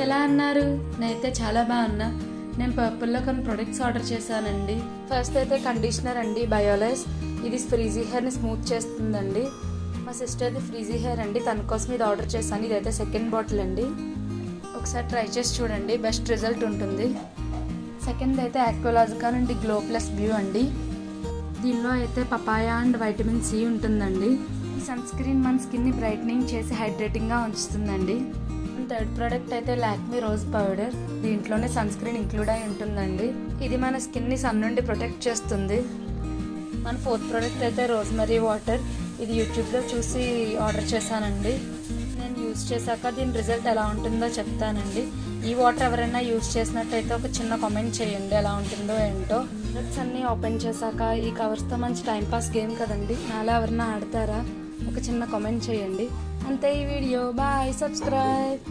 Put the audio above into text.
ఎలా అన్నారు? నేనైతే చాలా బాగున్నా. నేను పర్పుల్లో కొన్ని ప్రొడక్ట్స్ ఆర్డర్ చేశానండి. ఫస్ట్ అయితే కండిషనర్ అండి, బయోలైస్. ఇది ఫ్రీజీ హెయిర్ని స్మూత్ చేస్తుందండి. మా సిస్టర్ది ఫ్రీజీ హెయిర్ అండి, తన కోసం ఇది ఆర్డర్ చేశాను. ఇదైతే సెకండ్ బాటిల్ అండి, ఒకసారి ట్రై చేసి చూడండి, బెస్ట్ రిజల్ట్ ఉంటుంది. సెకండ్ అయితే ఆక్వాలాజికా నుండి గ్లో ప్లస్ బ్లూ అండి. దీనిలో అయితే పపాయా అండ్ వైటమిన్ సి ఉంటుందండి. ఈ సన్ స్క్రీన్ మన స్కిన్ని బ్రైట్నింగ్ చేసి హైడ్రేటింగ్గా ఉంచుతుందండి. థర్డ్ ప్రోడక్ట్ అయితే లాక్మీ రోజ్ పౌడర్. దీంట్లోనే సన్ స్క్రీన్ ఇంక్లూడ్ అయి ఉంటుందండి. ఇది మన స్కిన్ని సన్ నుండి ప్రొటెక్ట్ చేస్తుంది. మన ఫోర్త్ ప్రోడక్ట్ అయితే రోజ్మెరీ వాటర్. ఇది యూట్యూబ్లో చూసి ఆర్డర్ చేశానండి. నేను యూజ్ చేశాక దీని రిజల్ట్ ఎలా ఉంటుందో చెప్తానండి. ఈ వాటర్ ఎవరైనా యూజ్ చేసినట్టయితే ఒక చిన్న కామెంట్ చేయండి ఎలా ఉంటుందో ఏంటో. ప్రొడక్ట్స్ అన్నీ ఓపెన్ చేశాక ఈ కవర్స్తో మంచి టైంపాస్ గేమ్ కదండి, నాలా ఎవరైనా ఆడతారా? ఒక చిన్న కామెంట్ చేయండి. అంతే ఈ వీడియో. Bye, subscribe.